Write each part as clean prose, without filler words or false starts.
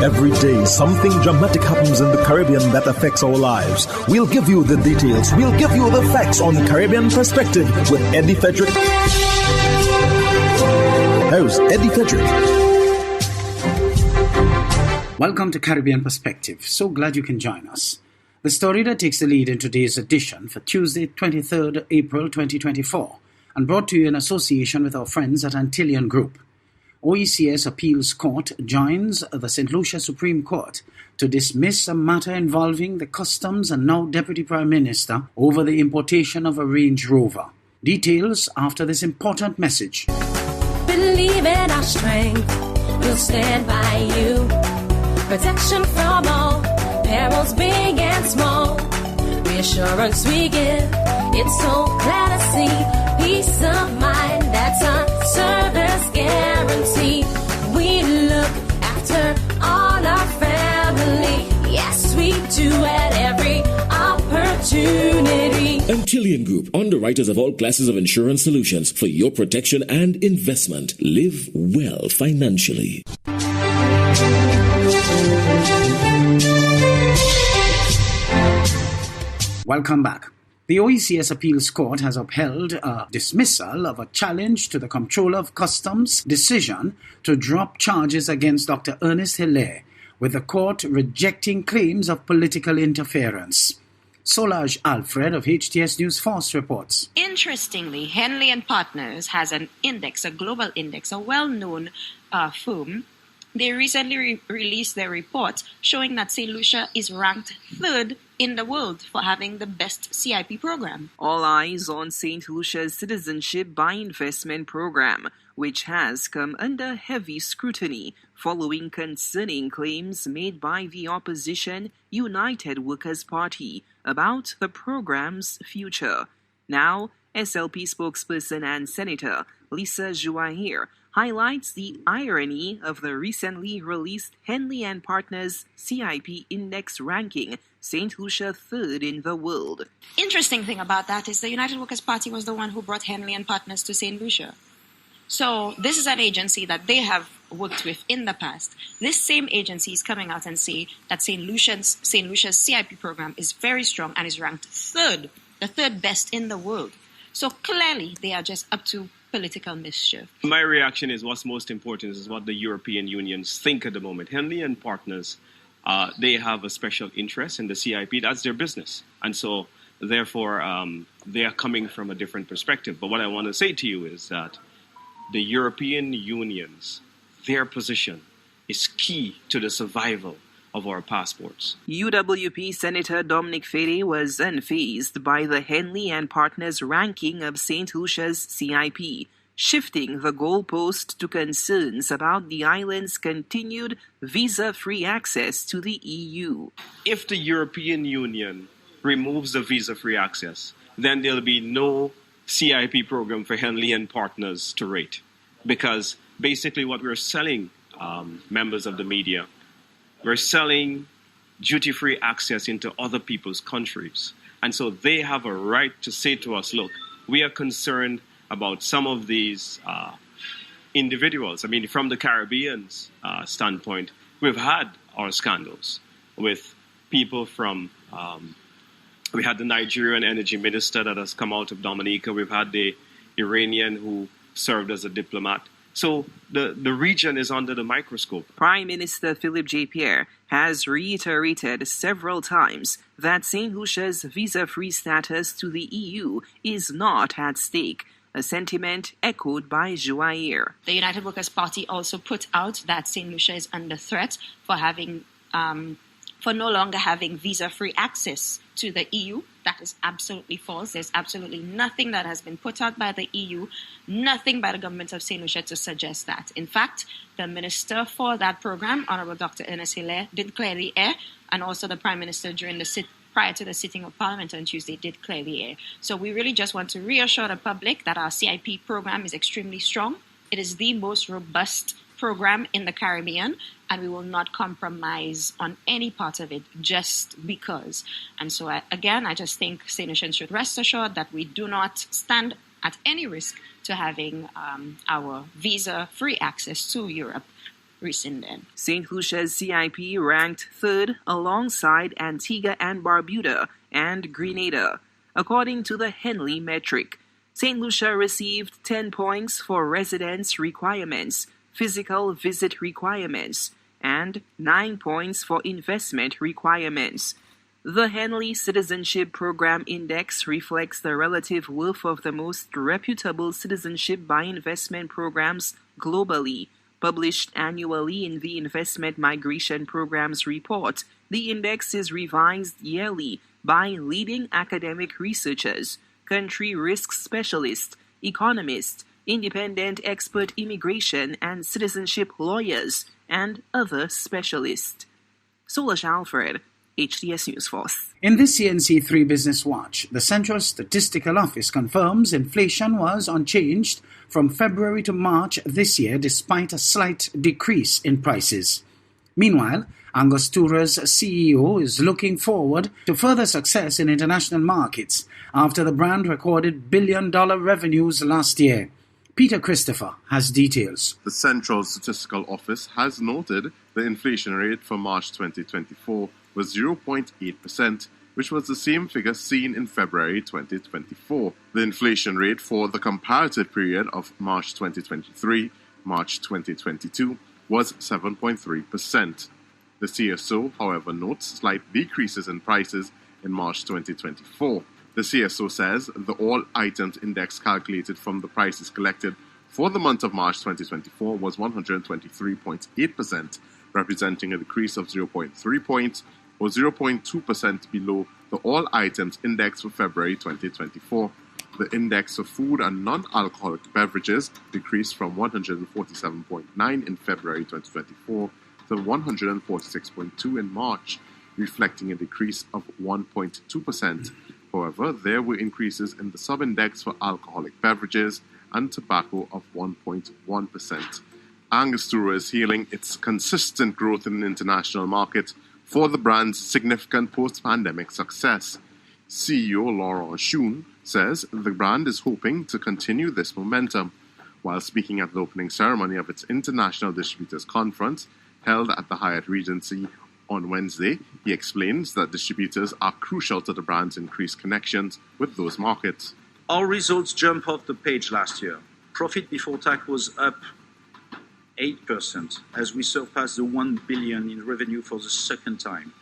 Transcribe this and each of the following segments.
Every day, something dramatic happens in the Caribbean that affects our lives. We'll give you the details. We'll give you the facts on Caribbean Perspective with Eddie Frederick. Here's Eddie Frederick. Welcome to Caribbean Perspective. So glad you can join us. The story that takes the lead in today's edition for Tuesday, 23rd April 2024, and brought to you in association with our friends at Antillean Group. OECS Appeals Court joins the St. Lucia Supreme Court to dismiss a matter involving the Customs and now Deputy Prime Minister over the importation of a Range Rover. Details after this important message. Believe in our strength, we'll stand by you. Protection from all, perils big and small. Reassurance we give, it's so glad to see. Peace of mind, that's our service guarantee. We look after all our family. Yes, we do at every opportunity. Antillean Group, underwriters of all classes of insurance solutions for your protection and investment. Live well financially. Welcome back. The OECS Appeals Court has upheld a dismissal of a challenge to the Comptroller of Customs' decision to drop charges against Dr. Ernest Hilaire, with the court rejecting claims of political interference. Solage Alfred of HTS News Force reports. Interestingly, Henley & Partners has an index, a global index, a well-known firm. They recently released their report showing that St. Lucia is ranked third in the world for having the best CIP program. All eyes on St. Lucia's Citizenship by Investment program, which has come under heavy scrutiny following concerning claims made by the opposition United Workers' Party about the program's future. Now, SLP spokesperson and Senator Lucia Supreme highlights the irony of the recently released Henley & Partners CIP Index ranking St. Lucia third in the world. Interesting thing about that is the United Workers' Party was the one who brought Henley & Partners to St. Lucia. So this is an agency that they have worked with in the past. This same agency is coming out and saying that St. Lucia's CIP program is very strong and is ranked third, the third best in the world. So clearly they are just up to political mischief. My reaction is what's most important is what the European unions think at the moment. Henley & Partners, they have a special interest in the CIP. That's their business. And so, therefore, they are coming from a different perspective. But what I want to say to you is that the European unions, their position is key to the survival of our passports. UWP Senator Dominic Fede was unfazed by the Henley & Partners ranking of St. Lucia's CIP, shifting the goalpost to concerns about the island's continued visa-free access to the EU. If the European Union removes the visa-free access, then there'll be no CIP program for Henley & Partners to rate. Because basically what we're selling, members of the media, we're selling duty-free access into other people's countries. And so they have a right to say to us, look, we are concerned about some of these individuals. I mean, from the Caribbean's standpoint, we've had our scandals with people from, we had the Nigerian energy minister that has come out of Dominica. We've had the Iranian who served as a diplomat. So the region is under the microscope. Prime Minister Philip J. Pierre has reiterated several times that St. Lucia's visa-free status to the EU is not at stake, a sentiment echoed by Joair. The United Workers' Party also put out that St. Lucia is under threat for having for no longer having visa-free access to the EU. That is absolutely false. There's absolutely nothing that has been put out by the EU, nothing by the government of St. Lucia to suggest that. In fact, the minister for that program, Honorable Dr. Ernest Hilaire, did clearly err, and also the Prime Minister prior to the sitting of Parliament on Tuesday did clearly err. So we really just want to reassure the public that our CIP program is extremely strong. It is the most robust program in the Caribbean, and we will not compromise on any part of it just because. And so, again, I just think St. Lucians should rest assured that we do not stand at any risk to having our visa-free access to Europe. rescinded. St. Lucia's CIP ranked third alongside Antigua and Barbuda and Grenada. According to the Henley metric, St. Lucia received 10 points for residence requirements, physical visit requirements, and 9 points for investment requirements. The Henley Citizenship Program Index reflects the relative worth of the most reputable citizenship by investment programs globally. Published annually in the Investment Migration Programs Report, the index is revised yearly by leading academic researchers, country risk specialists, economists, independent expert immigration and citizenship lawyers, and other specialists. Solange Alfred, HTS News Force. In this CNC3 Business Watch, the Central Statistical Office confirms inflation was unchanged from February to March this year despite a slight decrease in prices. Meanwhile, Angostura's CEO is looking forward to further success in international markets after the brand recorded billion-dollar revenues last year. Peter Christopher has details. The Central Statistical Office has noted the inflation rate for March 2024 was 0.8%, which was the same figure seen in February 2024. The inflation rate for the comparative period of March 2023, March 2022 was 7.3%. The CSO, however, notes slight decreases in prices in March 2024. The CSO says the all items index calculated from the prices collected for the month of March 2024 was 123.8%, representing a decrease of 0.3 points or 0.2% below the all items index for February 2024. The index of food and non-alcoholic beverages decreased from 147.9 in February 2024 to 146.2 in March, reflecting a decrease of 1.2%. However, there were increases in the sub-index for alcoholic beverages and tobacco of 1.1%. Angostura is hailing its consistent growth in the international market for the brand's significant post-pandemic success. CEO Laurent Schoon says the brand is hoping to continue this momentum. While speaking at the opening ceremony of its International Distributors Conference held at the Hyatt Regency on Wednesday, he explains that distributors are crucial to the brand's increased connections with those markets. Our results jumped off the page last year. Profit before tax was up 8% as we surpassed the 1 billion in revenue for the second time.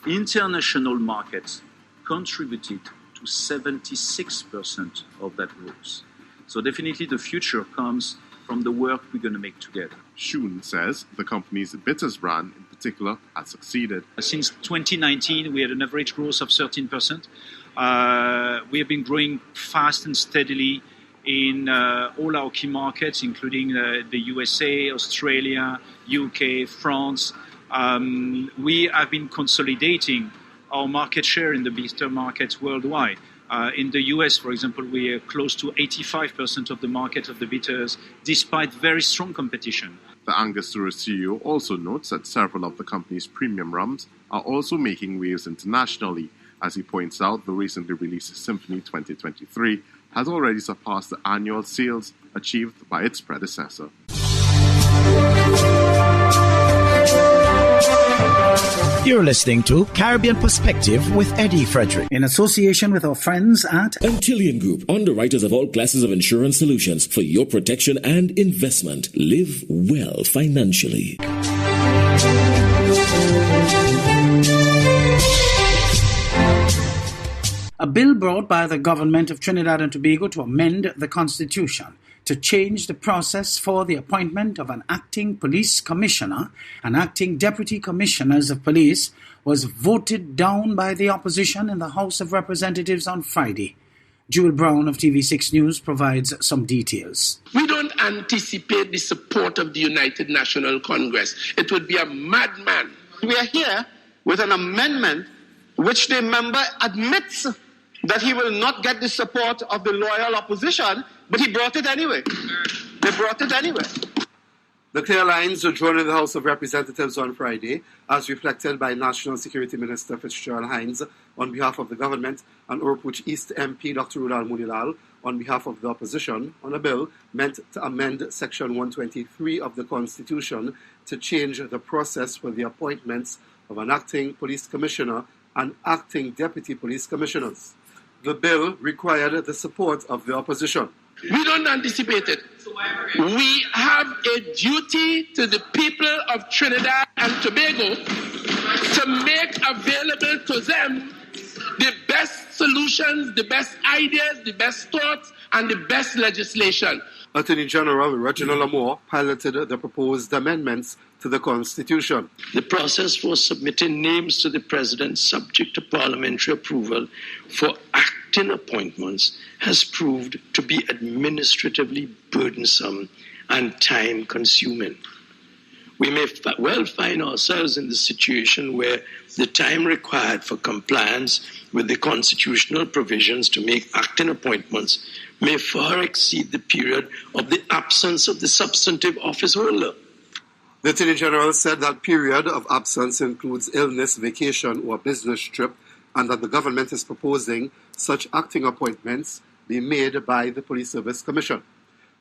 International markets contributed to 76% of that growth. So definitely the future comes from the work we're going to make together. Schoon says the company's bitters brand in particular has succeeded. Since 2019, we had an average growth of 13%. We have been growing fast and steadily in all our key markets, including the USA, Australia, UK, France. We have been consolidating our market share in the bitter markets worldwide. In the US, for example, we are close to 85% of the market of the bitters, despite very strong competition. The Angostura CEO also notes that several of the company's premium rums are also making waves internationally. As he points out, the recently released Symphony 2023 has already surpassed the annual sales achieved by its predecessor. You're listening to Caribbean Perspective with Eddie Frederick, in association with our friends at Antillean Group, underwriters of all classes of insurance solutions for your protection and investment. Live well financially. A bill brought by the government of Trinidad and Tobago to amend the Constitution to change the process for the appointment of an acting police commissioner and acting deputy commissioners of police was voted down by the opposition in the House of Representatives on Friday. Jewel Brown of TV6 News provides some details. We don't anticipate the support of the United National Congress. It would be a madman. We are here with an amendment which the member admits that he will not get the support of the loyal opposition, but he brought it anyway. They brought it anyway. The clear lines were drawn in the House of Representatives on Friday, as reflected by National Security Minister Fitzgerald Hines on behalf of the government and Oropouche East MP Dr. Rudal Munilal on behalf of the opposition on a bill meant to amend Section 123 of the Constitution to change the process for the appointments of an acting police commissioner and acting deputy police commissioners. The bill required the support of the opposition. We don't anticipate it. We have a duty to the people of Trinidad and Tobago to make available to them the best solutions, the best ideas, the best thoughts, and the best legislation. Attorney General Reginald Lamour piloted the proposed amendments to the Constitution. The process for submitting names to the President subject to parliamentary approval for acting appointments has proved to be administratively burdensome and time-consuming. We may well find ourselves in the situation where the time required for compliance with the constitutional provisions to make acting appointments may far exceed the period of the absence of the substantive office holder. The Attorney General said that period of absence includes illness, vacation, or business trip, and that the government is proposing such acting appointments be made by the Police Service Commission.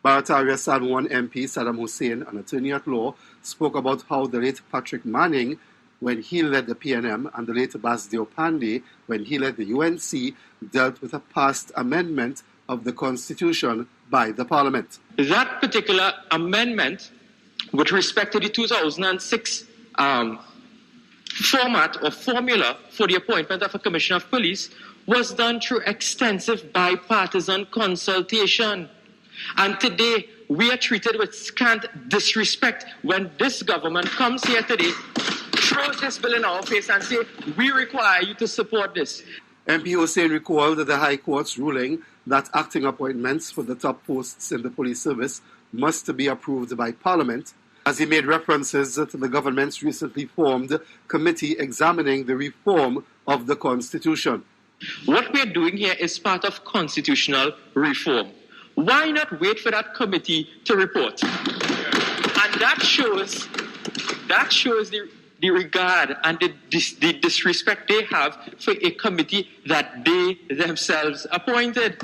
Barataria San Juan MP Saddam Hussein, an attorney at law, spoke about how the late Patrick Manning, when he led the PNM, and the late Basdeo Pandey, when he led the UNC, dealt with a past amendment of the Constitution by the Parliament. That particular amendment, with respect to the 2006 format or formula for the appointment of a Commissioner of Police, was done through extensive bipartisan consultation. And today, we are treated with scant disrespect when this government comes here today, throws this bill in our face and say, we require you to support this. MP Hussein recalled the High Court's ruling that acting appointments for the top posts in the police service must be approved by Parliament, as he made references to the government's recently formed committee examining the reform of the Constitution. What we are doing here is part of constitutional reform. Why not wait for that committee to report? And that shows the regard and the disrespect they have for a committee that they themselves appointed.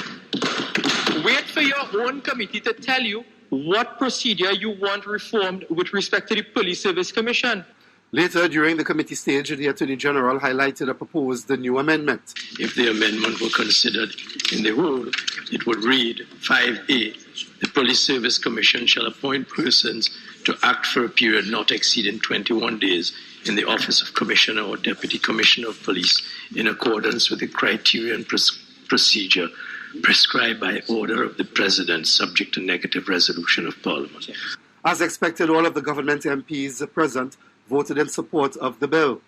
Wait for your own committee to tell you what procedure you want reformed with respect to the Police Service Commission. Later, during the committee stage, the Attorney General highlighted a proposed new amendment. If the amendment were considered in the whole, it would read 5A, the Police Service Commission shall appoint persons to act for a period not exceeding 21 days in the office of Commissioner or Deputy Commissioner of Police in accordance with the criteria and procedure prescribed by order of the President, subject to negative resolution of Parliament. As expected, all of the government MPs present voted in support of the bill.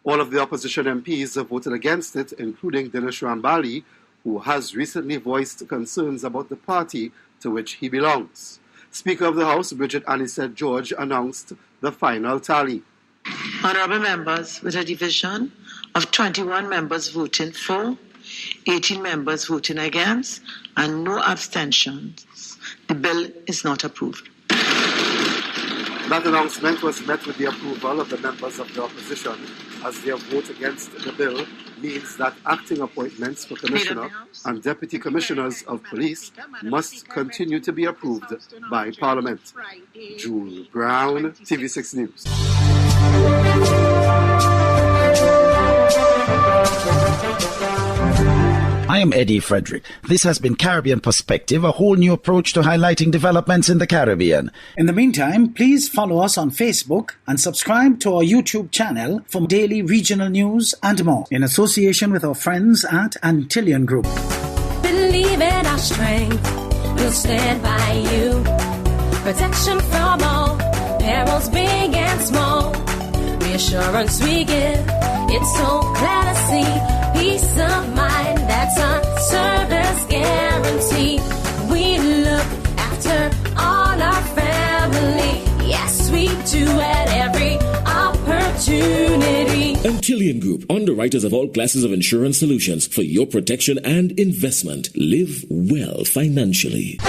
All of the opposition MPs voted against it, including Dinesh Rambali, who has recently voiced concerns about the party to which he belongs. Speaker of the House, Bridget Anisette George, announced the final tally. Honourable members, with a division of 21 members voting for, 18 members voting against, and no abstentions, the bill is not approved. That announcement was met with the approval of the members of the opposition, as their vote against the bill means that acting appointments for Commissioner and Deputy Commissioners of Police must continue to be approved by Parliament. Jewel Brown, TV6 News. I am Eddie Frederick. This has been Caribbean Perspective, a whole new approach to highlighting developments in the Caribbean. In the meantime, please follow us on Facebook and subscribe to our YouTube channel for daily regional news and more, in association with our friends at Antillian Group. Believe in our strength, we'll stand by you. Protection from all perils, big and small. Reassurance we give, it's so clear to see. Peace of mind, that's our service guarantee. We look after all our family. Yes, we do at every opportunity. Antillian Group, underwriters of all classes of insurance solutions for your protection and investment. Live well financially.